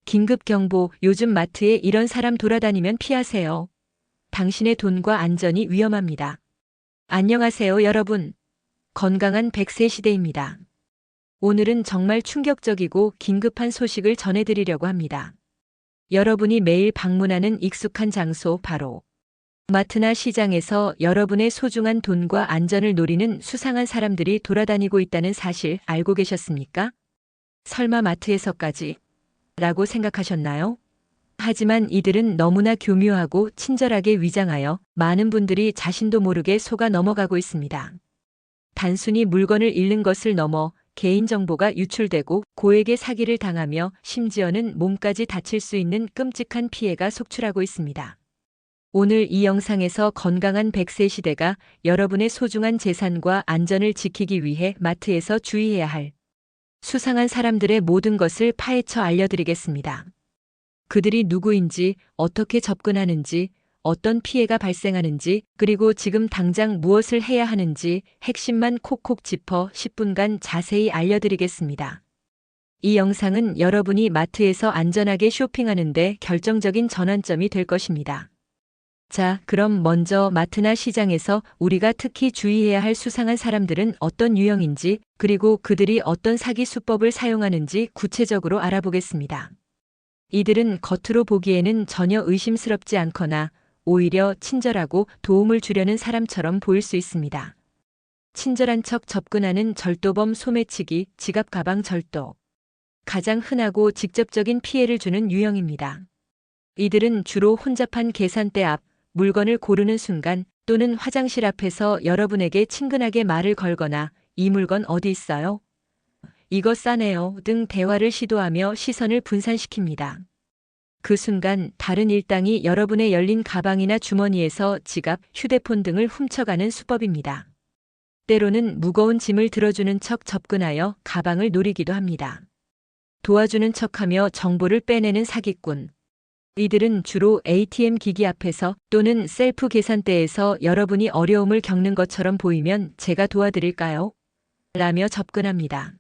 긴급 경보, 요즘 마트에 이런 사람 돌아다니면 피하세요. 당신의 돈과 안전이 위험합니다. 안녕하세요, 여러분. 건강한 100세 시대입니다. 오늘은 정말 충격적이고 긴급한 소식을 전해드리려고 합니다. 여러분이 매일 방문하는 익숙한 장소 바로 마트나 시장에서 여러분의 소중한 돈과 안전을 노리는 수상한 사람들이 돌아다니고 있다는 사실 알고 계셨습니까? 설마 마트에서까지? 라고 생각하셨나요? 하지만 이들은 너무나 교묘하고 친절하게 위장하여 많은 분들이 자신도 모르게 속아 넘어가고 있습니다. 단순히 물건을 잃는 것을 넘어 개인정보가 유출되고 고액의 사기를 당하며 심지어는 몸까지 다칠 수 있는 끔찍한 피해가 속출하고 있습니다. 오늘 이 영상에서 건강한 100세 시대가 여러분의 소중한 재산과 안전을 지키기 위해 마트에서 주의해야 할 수상한 사람들의 모든 것을 파헤쳐 알려드리겠습니다. 그들이 누구인지, 어떻게 접근하는지, 어떤 피해가 발생하는지, 그리고 지금 당장 무엇을 해야 하는지 핵심만 콕콕 짚어 10분간 자세히 알려드리겠습니다. 이 영상은 여러분이 마트에서 안전하게 쇼핑하는데 결정적인 전환점이 될 것입니다. 자, 그럼 먼저 마트나 시장에서 우리가 특히 주의해야 할 수상한 사람들은 어떤 유형인지, 그리고 그들이 어떤 사기 수법을 사용하는지 구체적으로 알아보겠습니다. 이들은 겉으로 보기에는 전혀 의심스럽지 않거나 오히려 친절하고 도움을 주려는 사람처럼 보일 수 있습니다. 친절한 척 접근하는 절도범 소매치기, 지갑 가방 절도. 가장 흔하고 직접적인 피해를 주는 유형입니다. 이들은 주로 혼잡한 계산대 앞, 물건을 고르는 순간 또는 화장실 앞에서 여러분에게 친근하게 말을 걸거나 이 물건 어디 있어요? 이거 싸네요 등 대화를 시도하며 시선을 분산시킵니다. 그 순간 다른 일당이 여러분의 열린 가방이나 주머니에서 지갑, 휴대폰 등을 훔쳐가는 수법입니다. 때로는 무거운 짐을 들어주는 척 접근하여 가방을 노리기도 합니다. 도와주는 척하며 정보를 빼내는 사기꾼. 이들은 주로 ATM 기기 앞에서 또는 셀프 계산대에서 여러분이 어려움을 겪는 것처럼 보이면 제가 도와드릴까요? 라며 접근합니다.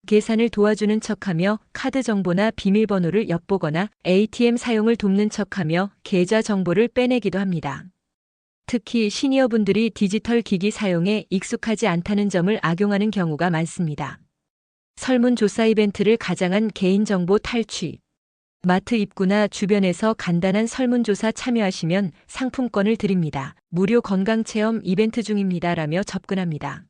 계산을 도와주는 척하며 카드 정보나 비밀번호를 엿보거나 ATM 사용을 돕는 척하며 계좌 정보를 빼내기도 합니다. 특히 시니어분들이 디지털 기기 사용에 익숙하지 않다는 점을 악용하는 경우가 많습니다. 설문조사 이벤트를 가장한 개인정보 탈취. 마트 입구나 주변에서 간단한 설문조사 참여하시면 상품권을 드립니다. 무료 건강체험 이벤트 중입니다라며 접근합니다.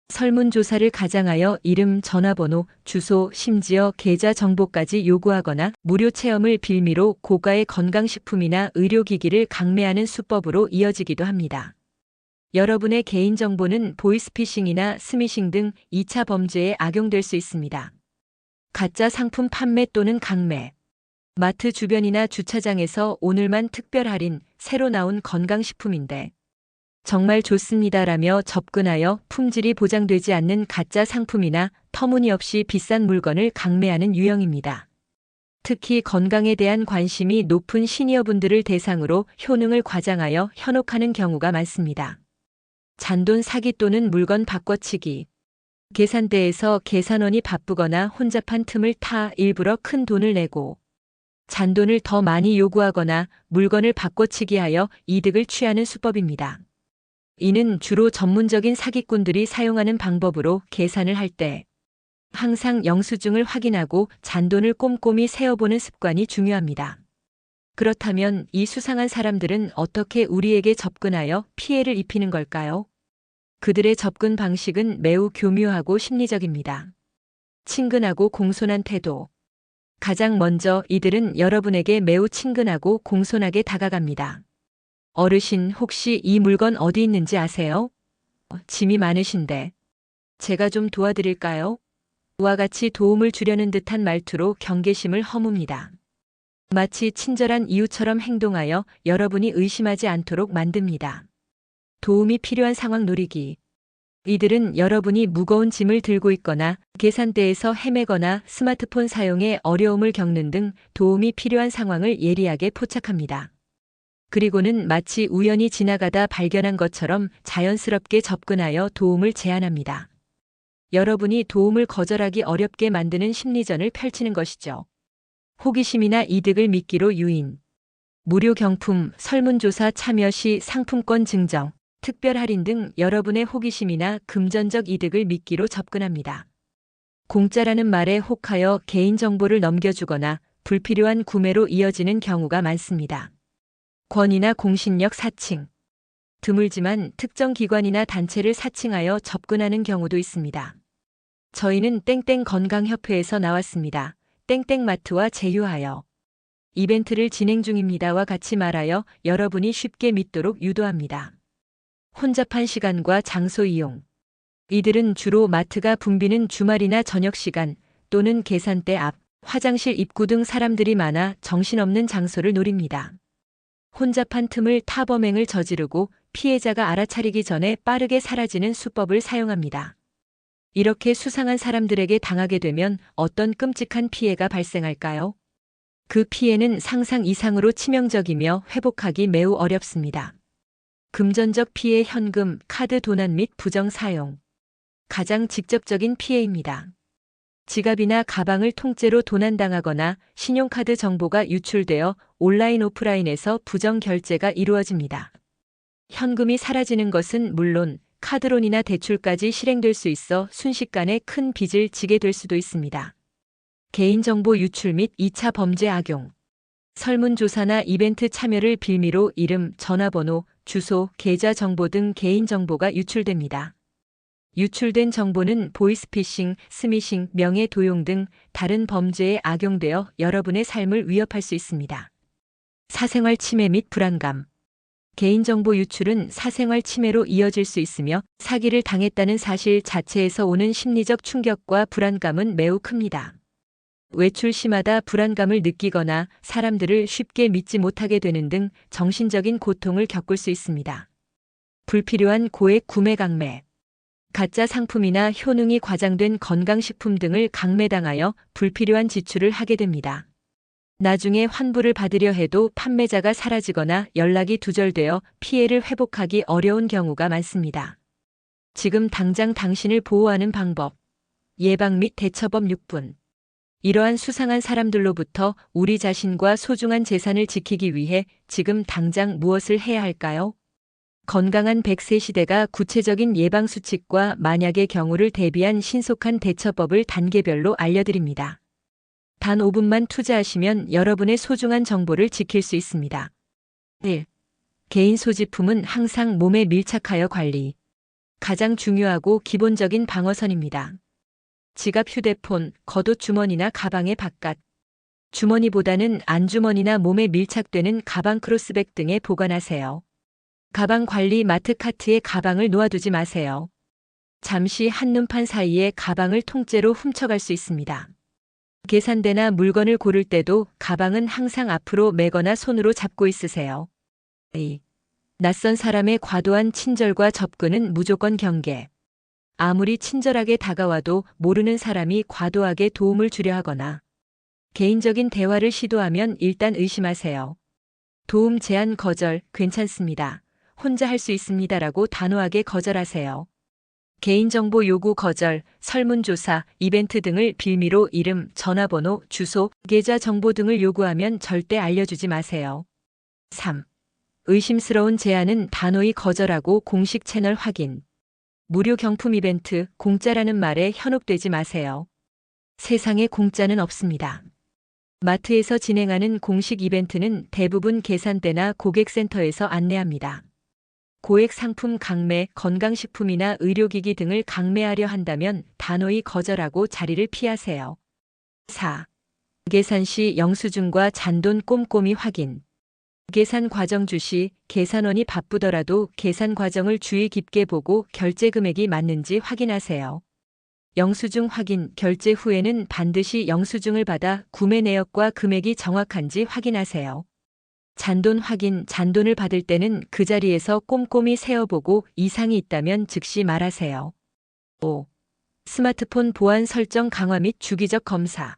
설문조사를 가장하여 이름, 전화번호, 주소, 심지어 계좌 정보까지 요구하거나 무료 체험을 빌미로 고가의 건강식품이나 의료기기를 강매하는 수법으로 이어지기도 합니다. 여러분의 개인정보는 보이스피싱이나 스미싱 등 2차 범죄에 악용될 수 있습니다. 가짜 상품 판매 또는 강매. 마트 주변이나 주차장에서 오늘만 특별 할인, 새로 나온 건강식품인데 정말 좋습니다라며 접근하여 품질이 보장되지 않는 가짜 상품이나 터무니없이 비싼 물건을 강매하는 유형입니다. 특히 건강에 대한 관심이 높은 시니어분들을 대상으로 효능을 과장하여 현혹하는 경우가 많습니다. 잔돈 사기 또는 물건 바꿔치기. 계산대에서 계산원이 바쁘거나 혼잡한 틈을 타 일부러 큰 돈을 내고 잔돈을 더 많이 요구하거나 물건을 바꿔치기하여 이득을 취하는 수법입니다. 이는 주로 전문적인 사기꾼들이 사용하는 방법으로 계산을 할 때 항상 영수증을 확인하고 잔돈을 꼼꼼히 세어보는 습관이 중요합니다. 그렇다면 이 수상한 사람들은 어떻게 우리에게 접근하여 피해를 입히는 걸까요? 그들의 접근 방식은 매우 교묘하고 심리적입니다. 친근하고 공손한 태도. 가장 먼저 이들은 여러분에게 매우 친근하고 공손하게 다가갑니다. 어르신, 혹시 이 물건 어디 있는지 아세요? 짐이 많으신데 제가 좀 도와드릴까요? 와 같이 도움을 주려는 듯한 말투로 경계심을 허뭅니다. 마치 친절한 이웃처럼 행동하여 여러분이 의심하지 않도록 만듭니다. 도움이 필요한 상황 노리기. 이들은 여러분이 무거운 짐을 들고 있거나 계산대에서 헤매거나 스마트폰 사용에 어려움을 겪는 등 도움이 필요한 상황을 예리하게 포착합니다. 그리고는 마치 우연히 지나가다 발견한 것처럼 자연스럽게 접근하여 도움을 제안합니다. 여러분이 도움을 거절하기 어렵게 만드는 심리전을 펼치는 것이죠. 호기심이나 이득을 미끼로 유인. 무료 경품, 설문조사 참여 시 상품권 증정, 특별 할인 등 여러분의 호기심이나 금전적 이득을 미끼로 접근합니다. 공짜라는 말에 혹하여 개인정보를 넘겨주거나 불필요한 구매로 이어지는 경우가 많습니다. 권위나 공신력 사칭. 드물지만 특정 기관이나 단체를 사칭하여 접근하는 경우도 있습니다. 저희는 땡땡 건강협회에서 나왔습니다. 땡땡마트와 제휴하여 이벤트를 진행 중입니다와 같이 말하여 여러분이 쉽게 믿도록 유도합니다. 혼잡한 시간과 장소 이용. 이들은 주로 마트가 붐비는 주말이나 저녁 시간 또는 계산대 앞, 화장실 입구 등 사람들이 많아 정신없는 장소를 노립니다. 혼잡한 틈을 타범행을 저지르고 피해자가 알아차리기 전에 빠르게 사라지는 수법을 사용합니다. 이렇게 수상한 사람들에게 당하게 되면 어떤 끔찍한 피해가 발생할까요? 그 피해는 상상 이상으로 치명적이며 회복하기 매우 어렵습니다. 금전적 피해 현금, 카드 도난 및 부정 사용. 가장 직접적인 피해입니다. 지갑이나 가방을 통째로 도난당하거나 신용카드 정보가 유출되어 온라인 오프라인에서 부정 결제가 이루어집니다. 현금이 사라지는 것은 물론 카드론이나 대출까지 실행될 수 있어 순식간에 큰 빚을 지게 될 수도 있습니다. 개인정보 유출 및 2차 범죄 악용. 설문조사나 이벤트 참여를 빌미로 이름, 전화번호, 주소, 계좌 정보 등 개인정보가 유출됩니다. 유출된 정보는 보이스피싱, 스미싱, 명예 도용 등 다른 범죄에 악용되어 여러분의 삶을 위협할 수 있습니다. 사생활 침해 및 불안감. 개인정보 유출은 사생활 침해로 이어질 수 있으며 사기를 당했다는 사실 자체에서 오는 심리적 충격과 불안감은 매우 큽니다. 외출 시마다 불안감을 느끼거나 사람들을 쉽게 믿지 못하게 되는 등 정신적인 고통을 겪을 수 있습니다. 불필요한 고액 구매 강매. 가짜 상품이나 효능이 과장된 건강식품 등을 강매당하여 불필요한 지출을 하게 됩니다. 나중에 환불을 받으려 해도 판매자가 사라지거나 연락이 두절되어 피해를 회복하기 어려운 경우가 많습니다. 지금 당장 당신을 보호하는 방법. 예방 및 대처법 6분. 이러한 수상한 사람들로부터 우리 자신과 소중한 재산을 지키기 위해 지금 당장 무엇을 해야 할까요? 건강한 100세 시대가 구체적인 예방수칙과 만약의 경우를 대비한 신속한 대처법을 단계별로 알려드립니다. 단 5분만 투자하시면 여러분의 소중한 정보를 지킬 수 있습니다. 1. 개인 소지품은 항상 몸에 밀착하여 관리. 가장 중요하고 기본적인 방어선입니다. 지갑, 휴대폰, 겉옷 주머니나 가방의 바깥. 주머니보다는 안주머니나 몸에 밀착되는 가방, 크로스백 등에 보관하세요. 가방 관리. 마트 카트에 가방을 놓아두지 마세요. 잠시 한눈판 사이에 가방을 통째로 훔쳐갈 수 있습니다. 계산대나 물건을 고를 때도 가방은 항상 앞으로 메거나 손으로 잡고 있으세요. 2. 낯선 사람의 과도한 친절과 접근은 무조건 경계. 아무리 친절하게 다가와도 모르는 사람이 과도하게 도움을 주려 하거나 개인적인 대화를 시도하면 일단 의심하세요. 도움 제안 거절. 괜찮습니다. 혼자 할 수 있습니다라고 단호하게 거절하세요. 개인정보 요구 거절, 설문조사, 이벤트 등을 빌미로 이름, 전화번호, 주소, 계좌 정보 등을 요구하면 절대 알려주지 마세요. 3. 의심스러운 제안은 단호히 거절하고 공식 채널 확인. 무료 경품 이벤트, 공짜라는 말에 현혹되지 마세요. 세상에 공짜는 없습니다. 마트에서 진행하는 공식 이벤트는 대부분 계산대나 고객센터에서 안내합니다. 고액 상품 강매, 건강식품이나 의료기기 등을 강매하려 한다면 단호히 거절하고 자리를 피하세요. 4. 계산 시 영수증과 잔돈 꼼꼼히 확인. 계산 과정 주시, 계산원이 바쁘더라도 계산 과정을 주의 깊게 보고 결제 금액이 맞는지 확인하세요. 영수증 확인, 결제 후에는 반드시 영수증을 받아 구매 내역과 금액이 정확한지 확인하세요. 잔돈 확인, 잔돈을 받을 때는 그 자리에서 꼼꼼히 세어보고 이상이 있다면 즉시 말하세요. 5. 스마트폰 보안 설정 강화 및 주기적 검사.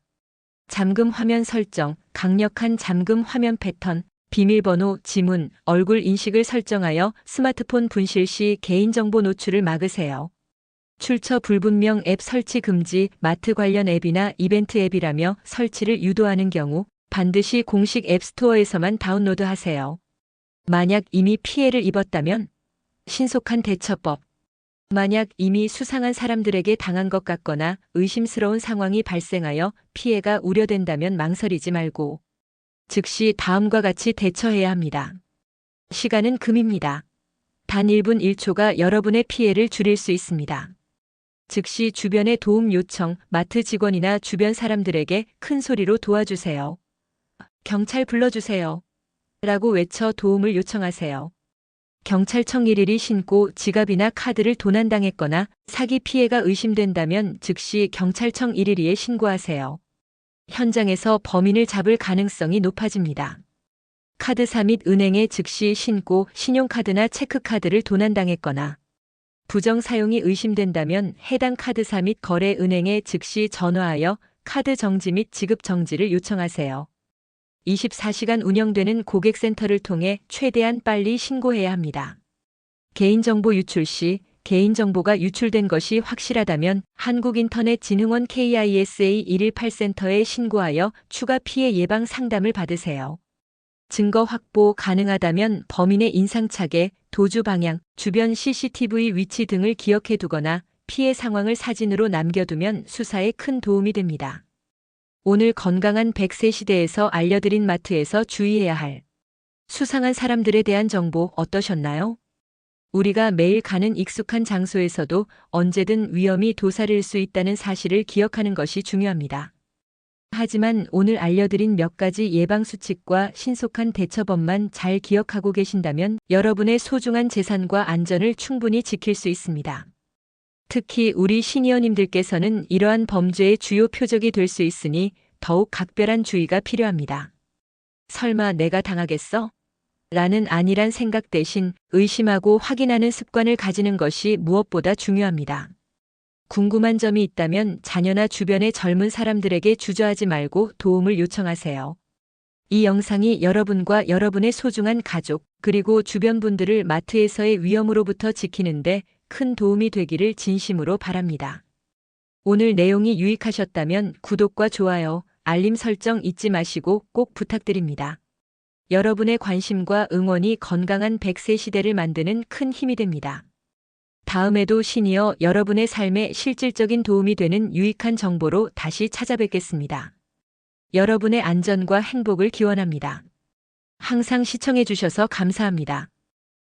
잠금 화면 설정, 강력한 잠금 화면 패턴, 비밀번호, 지문, 얼굴 인식을 설정하여 스마트폰 분실 시 개인정보 노출을 막으세요. 출처 불분명 앱 설치 금지. 마트 관련 앱이나 이벤트 앱이라며 설치를 유도하는 경우 반드시 공식 앱스토어에서만 다운로드하세요. 만약 이미 피해를 입었다면 신속한 대처법. 만약 이미 수상한 사람들에게 당한 것 같거나 의심스러운 상황이 발생하여 피해가 우려된다면 망설이지 말고 즉시 다음과 같이 대처해야 합니다. 시간은 금입니다. 단 1분 1초가 여러분의 피해를 줄일 수 있습니다. 즉시 주변의 도움 요청, 마트 직원이나 주변 사람들에게 큰 소리로 도와주세요. 경찰 불러주세요. 라고 외쳐 도움을 요청하세요. 경찰청 일일이 신고 지갑이나 카드를 도난당했거나 사기 피해가 의심된다면 즉시 경찰청 112에 신고하세요. 현장에서 범인을 잡을 가능성이 높아집니다. 카드사 및 은행에 즉시 신고 신용카드나 체크카드를 도난당했거나 부정 사용이 의심된다면 해당 카드사 및 거래 은행에 즉시 전화하여 카드 정지 및 지급 정지를 요청하세요. 24시간 운영되는 고객센터를 통해 최대한 빨리 신고해야 합니다. 개인정보 유출 시 개인정보가 유출된 것이 확실하다면 한국인터넷진흥원 KISA 118센터에 신고하여 추가 피해 예방 상담을 받으세요. 증거 확보 가능하다면 범인의 인상착의, 도주 방향, 주변 CCTV 위치 등을 기억해 두거나 피해 상황을 사진으로 남겨두면 수사에 큰 도움이 됩니다. 오늘 건강한 100세 시대에서 알려드린 마트에서 주의해야 할 수상한 사람들에 대한 정보 어떠셨나요? 우리가 매일 가는 익숙한 장소에서도 언제든 위험이 도사릴 수 있다는 사실을 기억하는 것이 중요합니다. 하지만 오늘 알려드린 몇 가지 예방수칙과 신속한 대처법만 잘 기억하고 계신다면 여러분의 소중한 재산과 안전을 충분히 지킬 수 있습니다. 특히 우리 시니어님들께서는 이러한 범죄의 주요 표적이 될 수 있으니 더욱 각별한 주의가 필요합니다. 설마 내가 당하겠어? 라는 안일한 생각 대신 의심하고 확인하는 습관을 가지는 것이 무엇보다 중요합니다. 궁금한 점이 있다면 자녀나 주변의 젊은 사람들에게 주저하지 말고 도움을 요청하세요. 이 영상이 여러분과 여러분의 소중한 가족, 그리고 주변 분들을 마트에서의 위험으로부터 지키는데 큰 도움이 되기를 진심으로 바랍니다. 오늘 내용이 유익하셨다면 구독과 좋아요, 알림 설정 잊지 마시고 꼭 부탁드립니다. 여러분의 관심과 응원이 건강한 100세 시대를 만드는 큰 힘이 됩니다. 다음에도 시니어 여러분의 삶에 실질적인 도움이 되는 유익한 정보로 다시 찾아뵙겠습니다. 여러분의 안전과 행복을 기원합니다. 항상 시청해 주셔서 감사합니다.